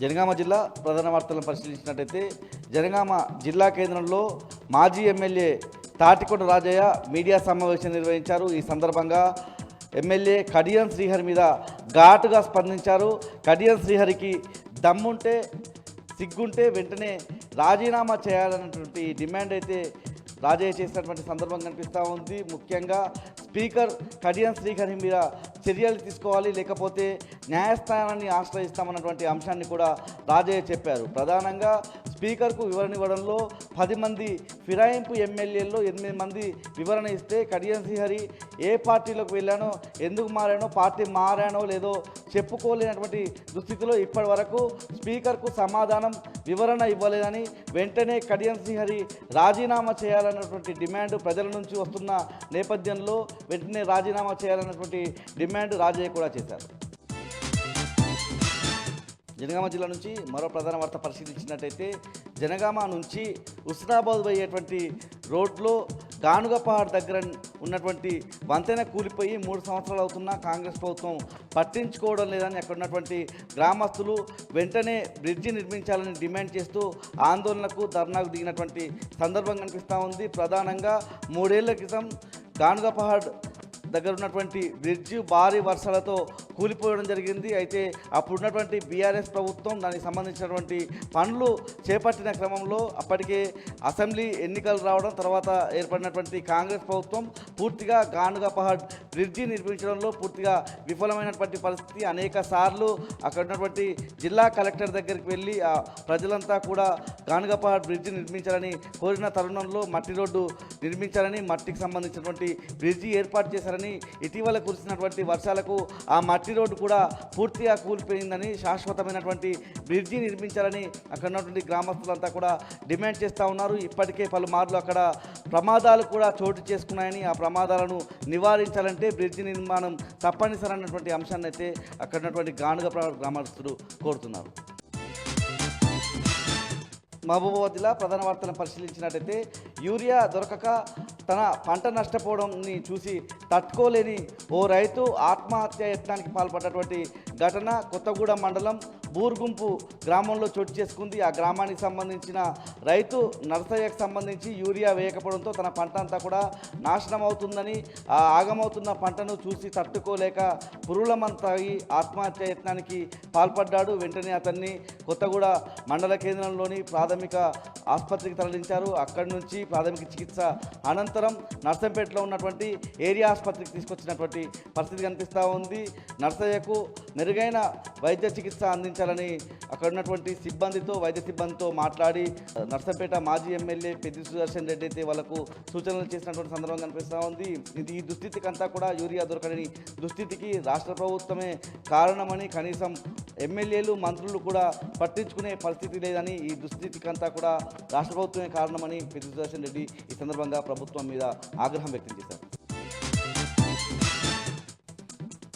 జనగామ జిల్లా ప్రధాన వార్తలను పరిశీలించినట్టయితే జనగామ జిల్లా కేంద్రంలో మాజీ ఎమ్మెల్యే తాటికొండ రాజయ్య మీడియా సమావేశం నిర్వహించారు. ఈ సందర్భంగా ఎమ్మెల్యే కడియం శ్రీహరి మీద ఘాటుగా స్పందించారు. కడియం శ్రీహరికి దమ్ముంటే సిగ్గుంటే వెంటనే రాజీనామా చేయాలన్నటువంటి డిమాండ్ అయితే రాజయ్య చేసినటువంటి సందర్భం కనిపిస్తూ ఉంది. ముఖ్యంగా స్పీకర్ కడియం శ్రీహరి మీద చర్యలు తీసుకోవాలి, లేకపోతే న్యాయస్థానాన్ని ఆశ్రయిస్తామన్నటువంటి అంశాన్ని కూడా రాజయ్య చెప్పారు. ప్రధానంగా స్పీకర్కు వివరణ ఇవ్వడంలో 10 మంది ఫిరాయింపు ఎమ్మెల్యేల్లో 8 మంది వివరణ ఇస్తే కడియం శ్రీహరి ఏ పార్టీలోకి వెళ్ళానో, ఎందుకు మారానో, పార్టీ మారానో లేదో చెప్పుకోలేనటువంటి దుస్థితిలో ఇప్పటి వరకు స్పీకర్కు సమాధానం వివరణ ఇవ్వలేదని, వెంటనే కడియం శ్రీహరి రాజీనామా చేయాలన్నటువంటి డిమాండ్ ప్రజల నుంచి వస్తున్న నేపథ్యంలో వెంటనే రాజీనామా చేయాలన్నటువంటి డిమాండ్ రాజయ్య కూడా చేశారు. జనగామ జిల్లా నుంచి మరో ప్రధాన వార్త పరిశీలించినట్టయితే జనగామ నుంచి హుస్నాబాద్ పోయేటువంటి రోడ్లో గానుగపహాడ్ దగ్గర ఉన్నటువంటి వంతెన కూలిపోయి 3 సంవత్సరాలు అవుతున్నా కాంగ్రెస్ ప్రభుత్వం పట్టించుకోవడం లేదని అక్కడ ఉన్నటువంటి గ్రామస్తులు వెంటనే బ్రిడ్జి నిర్మించాలని డిమాండ్ చేస్తూ ఆందోళనకు ధర్నాకు దిగినటువంటి సందర్భం కనిపిస్తూ ఉంది. ప్రధానంగా 3 ఏళ్ల క్రితం గానుగపహాడ్ దగ్గర ఉన్నటువంటి బ్రిడ్జి భారీ వర్షాలతో కూలిపోవడం జరిగింది. అయితే అప్పుడున్నటువంటి బీఆర్ఎస్ ప్రభుత్వం దానికి సంబంధించినటువంటి పనులు చేపట్టిన క్రమంలో అప్పటికే అసెంబ్లీ ఎన్నికలు రావడం, తర్వాత ఏర్పడినటువంటి కాంగ్రెస్ ప్రభుత్వం పూర్తిగా గానుగపహాడ్ బ్రిడ్జి నిర్మించడంలో పూర్తిగా విఫలమైనటువంటి పరిస్థితి. అనేక సార్లు అక్కడ ఉన్నటువంటి జిల్లా కలెక్టర్ దగ్గరికి వెళ్ళి ఆ ప్రజలంతా కూడా గానుగపహాడ్ బ్రిడ్జి నిర్మించాలని కోరిన తరుణంలో మట్టి రోడ్డు నిర్మించాలని, మట్టికి సంబంధించినటువంటి బ్రిడ్జి ఏర్పాటు చేశారని, ఇటీవల కురిసినటువంటి వర్షాలకు ఆ మట్టి రోడ్డు కూడా పూర్తిగా కూలిపోయిందని, శాశ్వతమైనటువంటి బ్రిడ్జి నిర్మించాలని అక్కడ ఉన్నటువంటి గ్రామస్తులంతా కూడా డిమాండ్ చేస్తూ ఉన్నారు. ఇప్పటికే పలుమార్లు అక్కడ ప్రమాదాలు కూడా చోటు చేసుకున్నాయని, ఆ ప్రమాదాలను నివారించాలంటే బ్రిడ్జి నిర్మాణం తప్పనిసరి అన్నటువంటి అంశాన్ని అయితే అక్కడ ఉన్నటువంటి గానుగపహాడ్ గ్రామస్తులు కోరుతున్నారు. మహబూబాబాద్ జిల్లా ప్రధాన వార్తలను పరిశీలించినట్టయితే యూరియా దొరకక తన పంట నష్టపోవడాన్ని చూసి తట్టుకోలేని ఓ రైతు ఆత్మహత్య యత్నానికి పాల్పడ్డటువంటి ఘటన కొత్తగూడెం మండలం బూర్గుంపు గ్రామంలో చోటు చేసుకుంది. ఆ గ్రామానికి సంబంధించిన రైతు నర్సయ్యకు సంబంధించి యూరియా వేయకపోవడంతో తన పంట అంతా కూడా నాశనం అవుతుందని, ఆ ఆగమవుతున్న పంటను చూసి తట్టుకోలేక పురుగులమంతాగి ఆత్మహత్య యత్నానికి పాల్పడ్డాడు. వెంటనే అతన్ని కొత్తగూడ మండల కేంద్రంలోని ప్రాథమిక ఆసుపత్రికి తరలించారు. అక్కడి నుంచి ప్రాథమిక చికిత్స అనంతరం నర్సంపేటలో ఉన్నటువంటి ఏరియా ఆసుపత్రికి తీసుకొచ్చినటువంటి పరిస్థితి కనిపిస్తూ ఉంది. నర్సయ్యకు మెరుగైన వైద్య చికిత్స అందించాలని అక్కడ ఉన్నటువంటి వైద్య సిబ్బందితో మాట్లాడి నర్సంపేట మాజీ ఎమ్మెల్యే పెద్ది సుదర్శన్ రెడ్డి అయితే వాళ్ళకు సూచనలు చేసినటువంటి సందర్భం కనిపిస్తూ ఉంది. ఈ దుస్థితికి అంతా కూడా యూరియా దొరకని దుస్థితికి రాష్ట్ర ప్రభుత్వమే కారణమని, కనీసం ఎమ్మెల్యేలు మంత్రులు కూడా పట్టించుకునే పరిస్థితి లేదని, ఈ దుస్థితికి అంతా కూడా రాష్ట్ర ప్రభుత్వమే కారణమని పెద్ది సుదర్శన్ రెడ్డి ఈ సందర్భంగా ప్రభుత్వం మీద ఆగ్రహం వ్యక్తం చేశారు.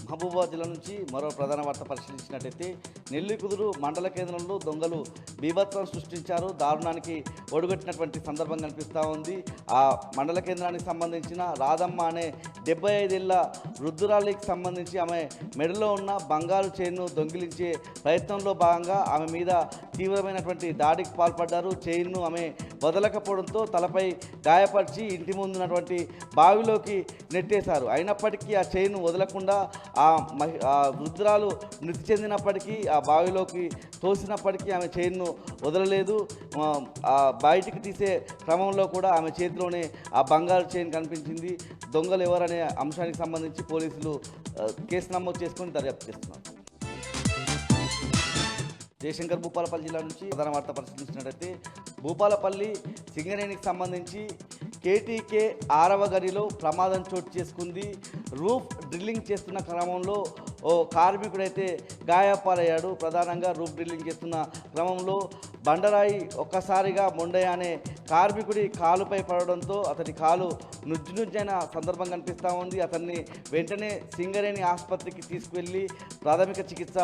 మహబూబాబాద్ జిల్లా నుంచి మరో ప్రధాన వార్త పరిశీలించినట్టయితే నెల్లికుదురు మండల కేంద్రంలో దొంగలు బీభత్సం సృష్టించారు. దారుణానికి ఒడుగట్టినటువంటి సందర్భం కనిపిస్తూ ఉంది. ఆ మండల కేంద్రానికి సంబంధించిన రాధమ్మ అనే 75 ఏళ్ల వృద్ధురాలికి సంబంధించి ఆమె మెడలో ఉన్న బంగారు చైన్ను దొంగిలించే ప్రయత్నంలో భాగంగా ఆమె మీద తీవ్రమైనటువంటి దాడికి పాల్పడ్డారు. చైన్ను ఆమె వదలకపోవడంతో తలపై గాయపరిచి ఇంటి ముందున్నటువంటి బావిలోకి నెట్టేశారు. అయినప్పటికీ ఆ చైన్ వదలకుండా ఆ వృద్ధురాలు మృతి చెందినప్పటికీ, ఆ బావిలోకి తోసినప్పటికీ ఆమె చైన్ను వదలలేదు. బయటికి తీసే క్రమంలో కూడా ఆమె చేతిలోనే ఆ బంగారు చైన్ కనిపించింది. దొంగలు ఎవరనే అంశానికి సంబంధించి పోలీసులు కేసు నమోదు చేసుకొని దర్యాప్తు చేస్తున్నారు. జయశంకర్ భూపాలపల్లి జిల్లా నుంచి ప్రధాన వార్త పరిశీలించినట్టయితే భూపాలపల్లి సింగరేణికి సంబంధించి కేటీకే 6వ గనిలో ప్రమాదం చోటు చేసుకుంది. రూఫ్ డ్రిల్లింగ్ చేస్తున్న క్రమంలో ఓ కార్మికుడైతే గాయపాలయ్యాడు. ప్రధానంగా రూఫ్ డ్రిల్లింగ్ చేస్తున్న క్రమంలో బండరాయి ఒక్కసారిగా మొండయ్య అనే కార్మికుడి కాలుపై పడడంతో అతడి కాలు నుజ్జునుజ్జైన సందర్భం కనిపిస్తూ ఉంది. అతన్ని వెంటనే సింగరేణి ఆసుపత్రికి తీసుకువెళ్ళి ప్రాథమిక చికిత్స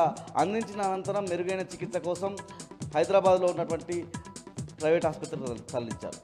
అందించిన అనంతరం మెరుగైన చికిత్స కోసం హైదరాబాద్లో ఉన్నటువంటి ప్రైవేట్ ఆసుపత్రికి తరలించారు.